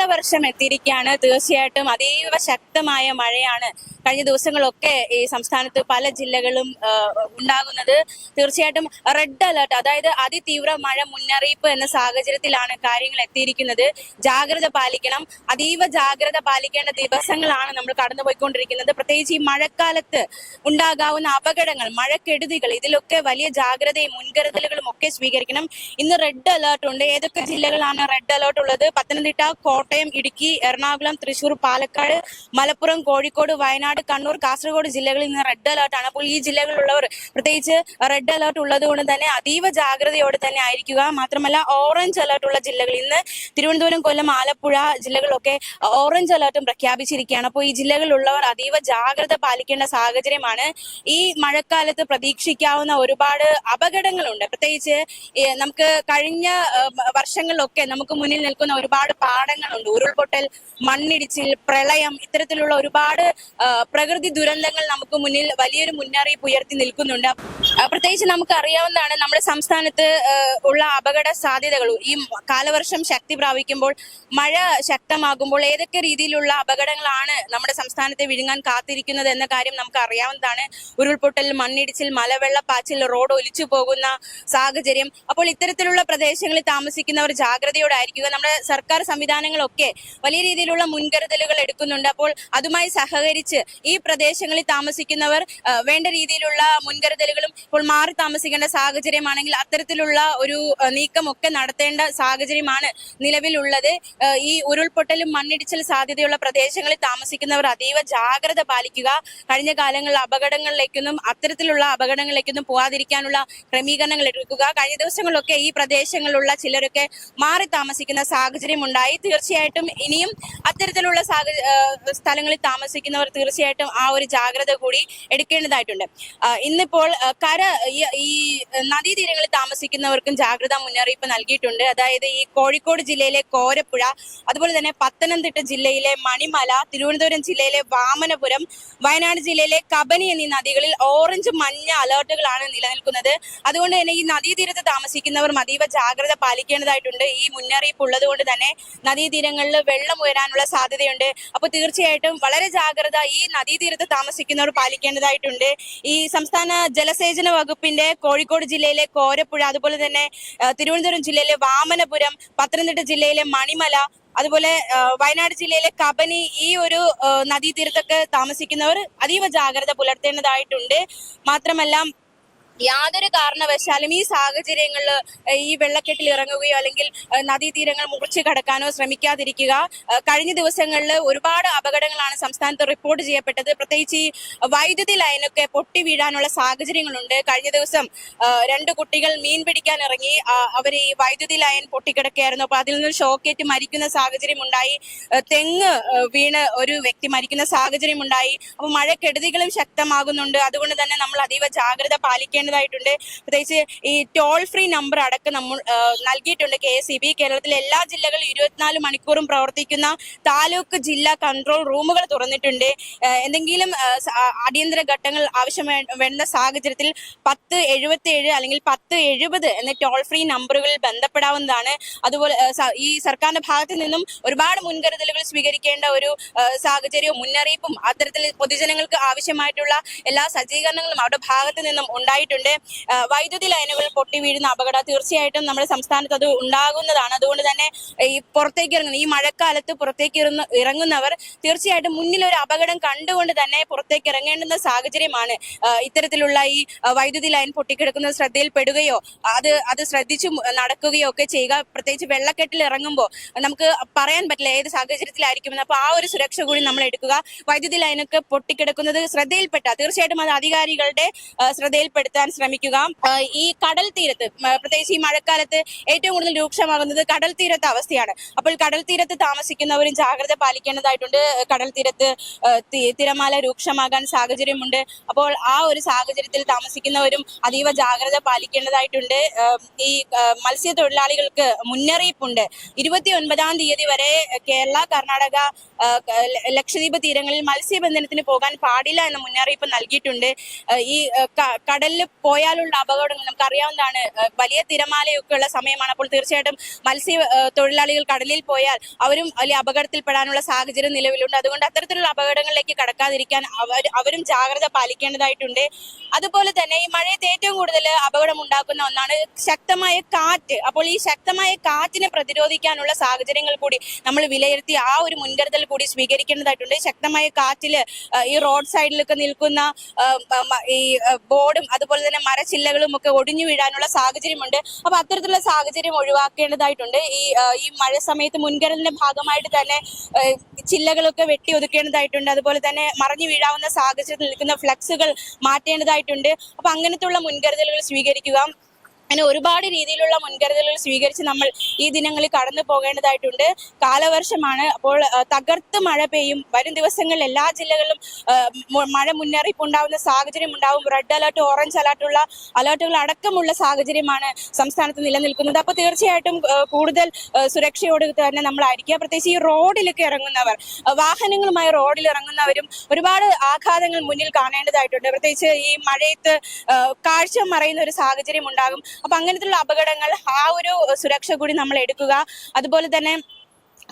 കാലവർഷം എത്തിയിരിക്കുകയാണ്. തീർച്ചയായിട്ടും അതീവ ശക്തമായ മഴയാണ് കഴിഞ്ഞ ദിവസങ്ങളൊക്കെ ഈ സംസ്ഥാനത്ത് പല ജില്ലകളും ഉണ്ടാകുന്നത്. തീർച്ചയായിട്ടും റെഡ് അലർട്ട്, അതായത് അതിതീവ്ര മഴ മുന്നറിയിപ്പ് എന്ന സാഹചര്യത്തിലാണ് കാര്യങ്ങൾ എത്തിയിരിക്കുന്നത്. ജാഗ്രത പാലിക്കണം, അതീവ ജാഗ്രത പാലിക്കേണ്ട ദിവസങ്ങളാണ് നമ്മൾ കടന്നുപോയിക്കൊണ്ടിരിക്കുന്നത്. പ്രത്യേകിച്ച് ഈ മഴക്കാലത്ത് ഉണ്ടാകാവുന്ന അപകടങ്ങൾ, മഴക്കെടുതികൾ, ഇതിലൊക്കെ വലിയ ജാഗ്രതയും മുൻകരുതലുകളും ഒക്കെ സ്വീകരിക്കണം. ഇന്ന് റെഡ് അലർട്ട് ഉണ്ട്. ഏതൊക്കെ ജില്ലകളാണ് റെഡ് അലർട്ട് ഉള്ളത്? പത്തനംതിട്ട, കോട്ടയം, ഇടുക്കി, എറണാകുളം, തൃശൂർ, പാലക്കാട്, മലപ്പുറം, കോഴിക്കോട്, വയനാട്, കണ്ണൂർ, കാസർഗോഡ് ജില്ലകളിൽ നിന്ന് റെഡ് അലർട്ടാണ്. അപ്പോൾ ഈ ജില്ലകളിലുള്ളവർ പ്രത്യേകിച്ച് റെഡ് അലർട്ട് ഉള്ളത് കൊണ്ട് തന്നെ അതീവ ജാഗ്രതയോടെ തന്നെ ആയിരിക്കുക. മാത്രമല്ല ഓറഞ്ച് അലർട്ട് ഉള്ള ജില്ലകൾ ഇന്ന് തിരുവനന്തപുരം, കൊല്ലം, ആലപ്പുഴ ജില്ലകളിലൊക്കെ ഓറഞ്ച് അലർട്ടും പ്രഖ്യാപിച്ചിരിക്കുകയാണ്. അപ്പോൾ ഈ ജില്ലകളിലുള്ളവർ അതീവ ജാഗ്രത പാലിക്കേണ്ട സാഹചര്യമാണ്. ഈ മഴക്കാലത്ത് പ്രതീക്ഷിക്കാവുന്ന ഒരുപാട് അപകടങ്ങളുണ്ട്. പ്രത്യേകിച്ച് നമുക്ക് കഴിഞ്ഞ വർഷങ്ങളിലൊക്കെ നമുക്ക് മുന്നിൽ നിൽക്കുന്ന ഒരുപാട് പാഠങ്ങളുണ്ട്. ഉരുൾപൊട്ടൽ, മണ്ണിടിച്ചിൽ, പ്രളയം, ഇത്തരത്തിലുള്ള ഒരുപാട് പ്രകൃതി ദുരന്തങ്ങൾ നമുക്ക് മുന്നിൽ വലിയൊരു മുന്നറിയിപ്പ് ഉയർത്തി നിൽക്കുന്നുണ്ട്. പ്രത്യേകിച്ച് നമുക്ക് അറിയാവുന്നതാണ് നമ്മുടെ സംസ്ഥാനത്ത് ഉള്ള അപകട സാധ്യതകൾ. ഈ കാലവർഷം ശക്തി പ്രാപിക്കുമ്പോൾ, മഴ ശക്തമാകുമ്പോൾ ഏതൊക്കെ രീതിയിലുള്ള അപകടങ്ങളാണ് നമ്മുടെ സംസ്ഥാനത്തെ വിഴുങ്ങാൻ കാത്തിരിക്കുന്നത് എന്ന കാര്യം നമുക്ക് അറിയാവുന്നതാണ്. ഉരുൾപൊട്ടൽ, മണ്ണിടിച്ചിൽ, മലവെള്ളപ്പാച്ചിൽ, റോഡ് ഒലിച്ചു പോകുന്ന സാഹചര്യം. അപ്പോൾ ഇത്തരത്തിലുള്ള പ്രദേശങ്ങളിൽ താമസിക്കുന്നവർ ജാഗ്രതയോടായിരിക്കുക. നമ്മുടെ സർക്കാർ സംവിധാനങ്ങളൊക്കെ വലിയ രീതിയിലുള്ള മുൻകരുതലുകൾ എടുക്കുന്നുണ്ട്. അപ്പോൾ അതുമായി സഹകരിച്ച് ഈ പ്രദേശങ്ങളിൽ താമസിക്കുന്നവർ വേണ്ട രീതിയിലുള്ള മുൻകരുതലുകളും ഇപ്പോൾ മാറി താമസിക്കേണ്ട സാഹചര്യമാണെങ്കിൽ അത്തരത്തിലുള്ള ഒരു നീക്കമൊക്കെ നടത്തേണ്ട സാഹചര്യമാണ് നിലവിലുള്ളത്. ഈ ഉരുൾപൊട്ടലും മണ്ണിടിച്ചിൽ സാധ്യതയുള്ള പ്രദേശങ്ങളിൽ താമസിക്കുന്നവർ അതീവ ജാഗ്രത പാലിക്കുക. കഴിഞ്ഞ കാലങ്ങളിൽ അപകടങ്ങളിലേക്കൊന്നും അത്തരത്തിലുള്ള അപകടങ്ങളിലേക്കൊന്നും പോകാതിരിക്കാനുള്ള ക്രമീകരണങ്ങൾ എടുക്കുക. കഴിഞ്ഞ ദിവസങ്ങളിലൊക്കെ ഈ പ്രദേശങ്ങളിലുള്ള ചിലരൊക്കെ മാറി താമസിക്കുന്ന സാഹചര്യം ഉണ്ടായി. തീർച്ചയായിട്ടും ഇനിയും അത്തരത്തിലുള്ള സ്ഥലങ്ങളിൽ താമസിക്കുന്നവർ തീർച്ചയായിട്ടും ആ ഒരു ജാഗ്രത കൂടി എടുക്കേണ്ടതായിട്ടുണ്ട്. ഇന്നിപ്പോൾ ഈ നദീതീരങ്ങളിൽ താമസിക്കുന്നവർക്കും ജാഗ്രതാ മുന്നറിയിപ്പ് നൽകിയിട്ടുണ്ട്. അതായത് ഈ കോഴിക്കോട് ജില്ലയിലെ കോരപ്പുഴ, അതുപോലെ തന്നെ പത്തനംതിട്ട ജില്ലയിലെ മണിമല, തിരുവനന്തപുരം ജില്ലയിലെ വാമനപുരം, വയനാട് ജില്ലയിലെ കബനി എന്നീ നദികളിൽ ഓറഞ്ച്, മഞ്ഞ അലർട്ടുകളാണ് നിലനിൽക്കുന്നത്. അതുകൊണ്ട് തന്നെ ഈ നദീതീരത്ത് താമസിക്കുന്നവർ അതീവ ജാഗ്രത പാലിക്കേണ്ടതായിട്ടുണ്ട്. ഈ മുന്നറിയിപ്പ് ഉള്ളത് കൊണ്ട് തന്നെ നദീതീരങ്ങളിൽ വെള്ളം ഉയരാനുള്ള സാധ്യതയുണ്ട്. അപ്പോൾ തീർച്ചയായിട്ടും വളരെ ജാഗ്രത ഈ നദീതീരത്ത് താമസിക്കുന്നവർ പാലിക്കേണ്ടതായിട്ടുണ്ട്. ഈ സംസ്ഥാന ജലസേചന വകുപ്പിന്റെ കോഴിക്കോട് ജില്ലയിലെ കോരപ്പുഴ, അതുപോലെ തന്നെ തിരുവനന്തപുരം ജില്ലയിലെ വാമനപുരം, പത്തനംതിട്ട ജില്ലയിലെ മണിമല, അതുപോലെ വയനാട് ജില്ലയിലെ കബനി, ഈ ഒരു നദീതീരത്തൊക്കെ താമസിക്കുന്നവർ അതീവ ജാഗ്രത പുലർത്തേണ്ടതായിട്ടുണ്ട്. മാത്രമല്ല യാതൊരു കാരണവശാലും ഈ സാഹചര്യങ്ങളിൽ ഈ വെള്ളക്കെട്ടിൽ ഇറങ്ങുകയോ അല്ലെങ്കിൽ നദീതീരങ്ങൾ മുറിച്ചു കടക്കാനോ ശ്രമിക്കാതിരിക്കുക. കഴിഞ്ഞ ദിവസങ്ങളിൽ ഒരുപാട് അപകടങ്ങളാണ് സംസ്ഥാനത്ത് റിപ്പോർട്ട് ചെയ്യപ്പെട്ടത്. പ്രത്യേകിച്ച് ഈ വൈദ്യുതി ലൈനൊക്കെ പൊട്ടി വീഴാനുള്ള സാഹചര്യങ്ങളുണ്ട്. കഴിഞ്ഞ ദിവസം 2 കുട്ടികൾ മീൻ പിടിക്കാൻ ഇറങ്ങി. അവർ ഈ വൈദ്യുതി ലൈൻ പൊട്ടിക്കിടക്കുകയായിരുന്നു. അപ്പൊ അതിൽ നിന്ന് ഷോക്കേറ്റ് മരിക്കുന്ന സാഹചര്യം ഉണ്ടായി. തെങ്ങ് വീണ് ഒരു വ്യക്തി മരിക്കുന്ന സാഹചര്യം ഉണ്ടായി. അപ്പൊ മഴക്കെടുതികളും ശക്തമാകുന്നുണ്ട്. അതുകൊണ്ട് തന്നെ നമ്മൾ അതീവ ജാഗ്രത പാലിക്കേണ്ടതായിട്ടുണ്ട്. പ്രത്യേകിച്ച് ഈ ടോൾ ഫ്രീ നമ്പർ അടക്കം നമ്മൾ നൽകിയിട്ടുണ്ട്. KSEB കേരളത്തിലെ എല്ലാ ജില്ലകളിലും 24 മണിക്കൂറും പ്രവർത്തിക്കുന്ന താലൂക്ക് ജില്ലാ കൺട്രോൾ റൂമുകൾ തുറന്നിട്ടുണ്ട്. എന്തെങ്കിലും അടിയന്തര ഘട്ടങ്ങൾ ആവശ്യം വേണ്ട സാഹചര്യത്തിൽ 1077 അല്ലെങ്കിൽ 1070 എന്ന ടോൾ ഫ്രീ നമ്പറുകളിൽ ബന്ധപ്പെടാവുന്നതാണ്. അതുപോലെ ഈ സർക്കാരിന്റെ ഭാഗത്ത് നിന്നും ഒരുപാട് മുൻകരുതലുകൾ സ്വീകരിക്കേണ്ട ഒരു സാഹചര്യവും മുന്നറിയിപ്പും അത്തരത്തിൽ പൊതുജനങ്ങൾക്ക് ആവശ്യമായിട്ടുള്ള എല്ലാ സജ്ജീകരണങ്ങളും അവരുടെ ഭാഗത്ത് നിന്നും ഉണ്ടായിട്ടുണ്ട്. വൈദ്യുതി ലൈനുകൾ പൊട്ടി വീഴുന്ന അപകടം തീർച്ചയായിട്ടും നമ്മുടെ സംസ്ഥാനത്ത് അത് ഉണ്ടാകുന്നതാണ്. അതുകൊണ്ട് തന്നെ ഈ പുറത്തേക്ക് ഇറങ്ങുന്ന ഈ മഴക്കാലത്ത് പുറത്തേക്ക് ഇറങ്ങുന്നവർ തീർച്ചയായിട്ടും മുന്നിൽ ഒരു അപകടം കണ്ടുകൊണ്ട് തന്നെ പുറത്തേക്ക് ഇറങ്ങേണ്ടുന്ന സാഹചര്യമാണ്. ഇത്തരത്തിലുള്ള ഈ വൈദ്യുതി ലൈൻ പൊട്ടിക്കിടക്കുന്നത് ശ്രദ്ധയിൽപ്പെടുകയോ അത് ശ്രദ്ധിച്ചു നടക്കുകയോ ഒക്കെ ചെയ്യുക. പ്രത്യേകിച്ച് വെള്ളക്കെട്ടിൽ ഇറങ്ങുമ്പോൾ നമുക്ക് പറയാൻ പറ്റില്ല ഏത് സാഹചര്യത്തിലായിരിക്കുമെന്ന്. അപ്പൊ ആ ഒരു സുരക്ഷ കൂടി നമ്മൾ എടുക്കുക. വൈദ്യുതി ലൈനൊക്കെ പൊട്ടിക്കിടക്കുന്നത് ശ്രദ്ധയിൽപ്പെട്ട തീർച്ചയായിട്ടും അത് അധികാരികളുടെ ശ്രദ്ധയിൽപ്പെടുത്താൻ ശ്രമിക്കുക. ഈ കടൽ തീരത്ത് പ്രത്യേകിച്ച് ഈ മഴക്കാലത്ത് ഏറ്റവും കൂടുതൽ രൂക്ഷമാകുന്നത് കടൽ തീരത്തെ അവസ്ഥയാണ്. അപ്പോൾ കടൽ തീരത്ത് താമസിക്കുന്നവരും ജാഗ്രത പാലിക്കേണ്ടതായിട്ടുണ്ട്. കടൽ തീരത്ത് തിരമാല രൂക്ഷമാകാൻ സാഹചര്യമുണ്ട്. അപ്പോൾ ആ ഒരു സാഹചര്യത്തിൽ താമസിക്കുന്നവരും അതീവ ജാഗ്രത പാലിക്കേണ്ടതായിട്ടുണ്ട്. ഈ മത്സ്യത്തൊഴിലാളികൾക്ക് മുന്നറിയിപ്പുണ്ട്. 29-ാം തീയതി വരെ കേരള, കർണാടക, ലക്ഷദ്വീപ് തീരങ്ങളിൽ മത്സ്യബന്ധനത്തിന് പോകാൻ പാടില്ല എന്ന മുന്നറിയിപ്പ് നൽകിയിട്ടുണ്ട്. ഈ കടലിൽ പോയാലുള്ള അപകടങ്ങൾ നമുക്കറിയാവുന്നതാണ്. വലിയ തിരമാലയൊക്കെ ഉള്ള സമയമാണ്. അപ്പോൾ തീർച്ചയായിട്ടും മത്സ്യ തൊഴിലാളികൾ കടലിൽ പോയാൽ അവരും വലിയ അപകടത്തിൽപ്പെടാനുള്ള സാഹചര്യം നിലവിലുണ്ട്. അതുകൊണ്ട് അത്തരത്തിലുള്ള അപകടങ്ങളിലേക്ക് കടക്കാതിരിക്കാൻ അവരും ജാഗ്രത പാലിക്കേണ്ടതായിട്ടുണ്ട്. അതുപോലെ തന്നെ ഈ മഴയത്ത് ഏറ്റവും കൂടുതൽ അപകടം ഉണ്ടാക്കുന്ന ഒന്നാണ് ശക്തമായ കാറ്റ്. അപ്പോൾ ഈ ശക്തമായ കാറ്റിനെ പ്രതിരോധിക്കാനുള്ള സാഹചര്യങ്ങൾ കൂടി നമ്മൾ വിലയിരുത്തി ആ ഒരു മുൻകരുതൽ കൂടി സ്വീകരിക്കേണ്ടതായിട്ടുണ്ട്. ശക്തമായ കാറ്റില് ഈ റോഡ് സൈഡിലൊക്കെ നിൽക്കുന്ന ഈ ബോർഡും അതുപോലെ തന്നെ മരച്ചില്ലകളും ഒക്കെ ഒടിഞ്ഞു വീഴാനുള്ള സാഹചര്യമുണ്ട്. അപ്പൊ അത്തരത്തിലുള്ള സാഹചര്യം ഒഴിവാക്കേണ്ടതായിട്ടുണ്ട്. ഈ മഴ സമയത്ത് മുൻകരുതലിന്റെ ഭാഗമായിട്ട് തന്നെ ചില്ലകളൊക്കെ വെട്ടി ഒതുക്കേണ്ടതായിട്ടുണ്ട്. അതുപോലെ തന്നെ മറിഞ്ഞു വീഴാവുന്ന സാഹചര്യത്തിൽ നിൽക്കുന്ന ഫ്ലക്സുകൾ മാറ്റേണ്ടതായിട്ടുണ്ട്. അപ്പൊ അങ്ങനത്തുള്ള മുൻകരുതലുകൾ സ്വീകരിക്കുക. അങ്ങനെ ഒരുപാട് രീതിയിലുള്ള മുൻകരുതലുകൾ സ്വീകരിച്ച് നമ്മൾ ഈ ദിനങ്ങളിൽ കടന്നു പോകേണ്ടതായിട്ടുണ്ട്. കാലവർഷമാണ്, അപ്പോൾ തകർത്ത് മഴ പെയ്യും. വരും ദിവസങ്ങളിൽ എല്ലാ ജില്ലകളിലും മഴ മുന്നറിയിപ്പ് ഉണ്ടാവുന്ന സാഹചര്യം ഉണ്ടാവും. റെഡ് അലർട്ട്, ഓറഞ്ച് അലർട്ടുള്ള അലർട്ടുകൾ അടക്കമുള്ള സാഹചര്യമാണ് സംസ്ഥാനത്ത് നിലനിൽക്കുന്നത്. അപ്പോൾ തീർച്ചയായിട്ടും കൂടുതൽ സുരക്ഷയോട് തന്നെ നമ്മളായിരിക്കുക. പ്രത്യേകിച്ച് ഈ റോഡിലൊക്കെ ഇറങ്ങുന്നവർ, വാഹനങ്ങളുമായി റോഡിൽ ഇറങ്ങുന്നവരും ഒരുപാട് ആഘാതങ്ങൾ മുന്നിൽ കാണേണ്ടതായിട്ടുണ്ട്. പ്രത്യേകിച്ച് ഈ മഴയത്ത് കാഴ്ച മറയുന്ന ഒരു സാഹചര്യം ഉണ്ടാകും. അപ്പൊ അങ്ങനത്തുള്ള അപകടങ്ങൾ ആ ഒരു സുരക്ഷ കൂടി നമ്മൾ എടുക്കുക. അതുപോലെ തന്നെ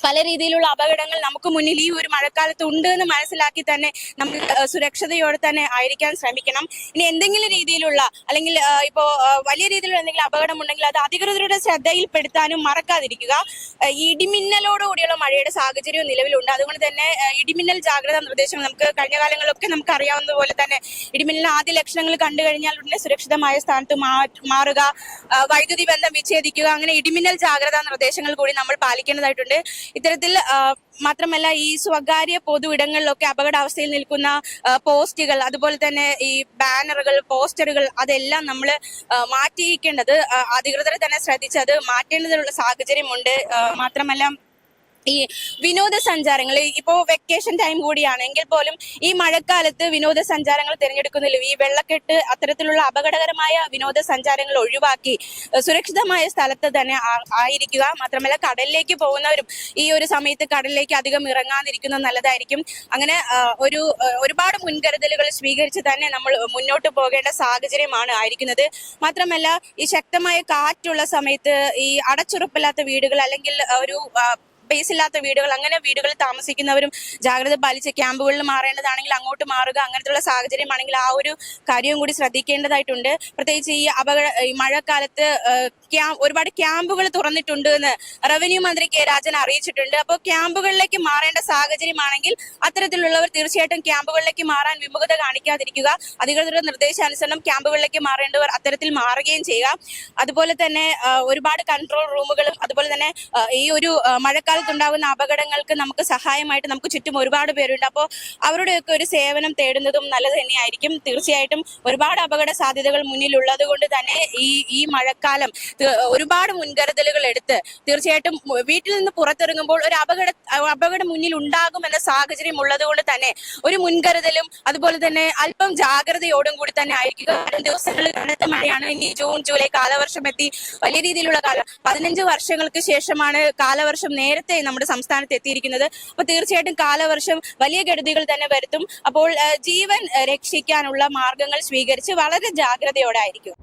പല രീതിയിലുള്ള അപകടങ്ങൾ നമുക്ക് മുന്നിൽ ഈ ഒരു മഴക്കാലത്ത് ഉണ്ട് എന്ന് മനസ്സിലാക്കി തന്നെ നമ്മൾ സുരക്ഷതയോടെ തന്നെ ആയിരിക്കാൻ ശ്രമിക്കണം. ഇനി എന്തെങ്കിലും രീതിയിലുള്ള അല്ലെങ്കിൽ ഇപ്പോ വലിയ രീതിയിലുള്ള എന്തെങ്കിലും അപകടം ഉണ്ടെങ്കിൽ അത് അധികൃതരുടെ ശ്രദ്ധയിൽപ്പെടുത്താനും മറക്കാതിരിക്കുക. ഇടിമിന്നലോടുകൂടിയുള്ള മഴയുടെ സാഹചര്യവും നിലവിലുണ്ട്. അതുകൊണ്ട് തന്നെ ഇടിമിന്നൽ ജാഗ്രതാ നിർദ്ദേശം നമുക്ക് കഴിഞ്ഞ കാലങ്ങളിലൊക്കെ നമുക്ക് അറിയാവുന്ന പോലെ തന്നെ ഇടിമിന്നൽ ആദ്യ ലക്ഷണങ്ങൾ കണ്ടു കഴിഞ്ഞാൽ ഉടനെ സുരക്ഷിതമായ സ്ഥാനത്ത് മാറുക, വൈദ്യുതി ബന്ധം വിച്ഛേദിക്കുക, അങ്ങനെ ഇടിമിന്നൽ ജാഗ്രതാ നിർദ്ദേശങ്ങൾ കൂടി നമ്മൾ പാലിക്കേണ്ടതായിട്ടുണ്ട്. ഇത്തരത്തിൽ മാത്രമല്ല ഈ സ്വകാര്യ പൊതു ഇടങ്ങളിലൊക്കെ അപകടാവസ്ഥയിൽ നിൽക്കുന്ന പോസ്റ്റുകൾ, അതുപോലെ തന്നെ ഈ ബാനറുകൾ, പോസ്റ്ററുകൾ അതെല്ലാം നമ്മൾ മാറ്റിയിരിക്കേണ്ടത് അധികൃതർ തന്നെ ശ്രദ്ധിച്ച് അത് മാറ്റേണ്ടതിനുള്ള സാഹചര്യമുണ്ട്. മാത്രമല്ല ഈ വിനോദസഞ്ചാരങ്ങൾ ഇപ്പോ വെക്കേഷൻ ടൈം കൂടിയാണ് എങ്കിൽ പോലും ഈ മഴക്കാലത്ത് വിനോദസഞ്ചാരങ്ങൾ തിരഞ്ഞെടുക്കുന്നില്ല. ഈ വെള്ളക്കെട്ട് അത്തരത്തിലുള്ള അപകടകരമായ വിനോദസഞ്ചാരങ്ങൾ ഒഴിവാക്കി സുരക്ഷിതമായ സ്ഥലത്ത് തന്നെ ആയിരിക്കുക. മാത്രമല്ല കടലിലേക്ക് പോകുന്നവരും ഈ ഒരു സമയത്ത് കടലിലേക്ക് അധികം ഇറങ്ങാതിരിക്കുന്നത് നല്ലതായിരിക്കും. അങ്ങനെ ഒരുപാട് മുൻകരുതലുകൾ സ്വീകരിച്ച് തന്നെ നമ്മൾ മുന്നോട്ട് പോകേണ്ട സാഹചര്യമാണ് ആയിരിക്കുന്നത്. മാത്രമല്ല ഈ ശക്തമായ കാറ്റുള്ള സമയത്ത് ഈ അടച്ചുറപ്പില്ലാത്ത വീടുകൾ അല്ലെങ്കിൽ ഒരു ബേസില്ലാത്ത വീടുകൾ, അങ്ങനെ വീടുകളിൽ താമസിക്കുന്നവരും ജാഗ്രത പാലിച്ച് ക്യാമ്പുകളിൽ മാറേണ്ടതാണെങ്കിൽ അങ്ങോട്ട് മാറുക. അങ്ങനത്തുള്ള സാഹചര്യമാണെങ്കിൽ ആ ഒരു കാര്യവും കൂടി ശ്രദ്ധിക്കേണ്ടതായിട്ടുണ്ട്. പ്രത്യേകിച്ച് ഈ മഴക്കാലത്ത് ഒരുപാട് ക്യാമ്പുകൾ തുറന്നിട്ടുണ്ട് എന്ന് റവന്യൂ മന്ത്രി കെ രാജൻ അറിയിച്ചിട്ടുണ്ട്. അപ്പോൾ ക്യാമ്പുകളിലേക്ക് മാറേണ്ട സാഹചര്യമാണെങ്കിൽ അത്തരത്തിലുള്ളവർ തീർച്ചയായിട്ടും ക്യാമ്പുകളിലേക്ക് മാറാൻ വിമുഖത കാണിക്കാതിരിക്കുക. അധികൃതരുടെ നിർദ്ദേശാനുസരണം ക്യാമ്പുകളിലേക്ക് മാറേണ്ടവർ അത്തരത്തിൽ മാറുകയും ചെയ്യുക. അതുപോലെ തന്നെ ഒരുപാട് കൺട്രോൾ റൂമുകളും അതുപോലെ തന്നെ ഈ ഒരു മഴക്കാലത്ത് ഉണ്ടാകുന്ന അപകടങ്ങൾക്ക് നമുക്ക് സഹായമായിട്ട് നമുക്ക് ചുറ്റും ഒരുപാട് പേരുണ്ട്. അപ്പോൾ അവരുടെയൊക്കെ ഒരു സേവനം തേടുന്നതും നല്ലത് തന്നെയായിരിക്കും. തീർച്ചയായിട്ടും ഒരുപാട് അപകട സാധ്യതകൾ മുന്നിലുള്ളത് കൊണ്ട് തന്നെ ഈ മഴക്കാലം ഒരുപാട് മുൻകരുതലുകൾ എടുത്ത് തീർച്ചയായിട്ടും വീട്ടിൽ നിന്ന് പുറത്തിറങ്ങുമ്പോൾ ഒരു അപകടം മുന്നിൽ ഉണ്ടാകുമെന്ന സാഹചര്യം ഉള്ളത് കൊണ്ട് തന്നെ ഒരു മുൻകരുതലും അതുപോലെ തന്നെ അല്പം ജാഗ്രതയോടും കൂടി തന്നെ ആയിരിക്കുക. വരും ദിവസങ്ങളിൽ കനത്ത മഴയാണ്. ഇനി ജൂൺ ജൂലൈ കാലവർഷം എത്തി. വലിയ രീതിയിലുള്ള കാലം 15 വർഷങ്ങൾക്ക് ശേഷമാണ് കാലവർഷം നേരത്തെ നമ്മുടെ സംസ്ഥാനത്ത് എത്തിയിരിക്കുന്നത്. അപ്പൊ തീർച്ചയായിട്ടും കാലവർഷം വലിയ കെടുതികൾ തന്നെ വരുത്തും. അപ്പോൾ ജീവൻ രക്ഷിക്കാനുള്ള മാർഗങ്ങൾ സ്വീകരിച്ച് വളരെ ജാഗ്രതയോടെ ആയിരിക്കും.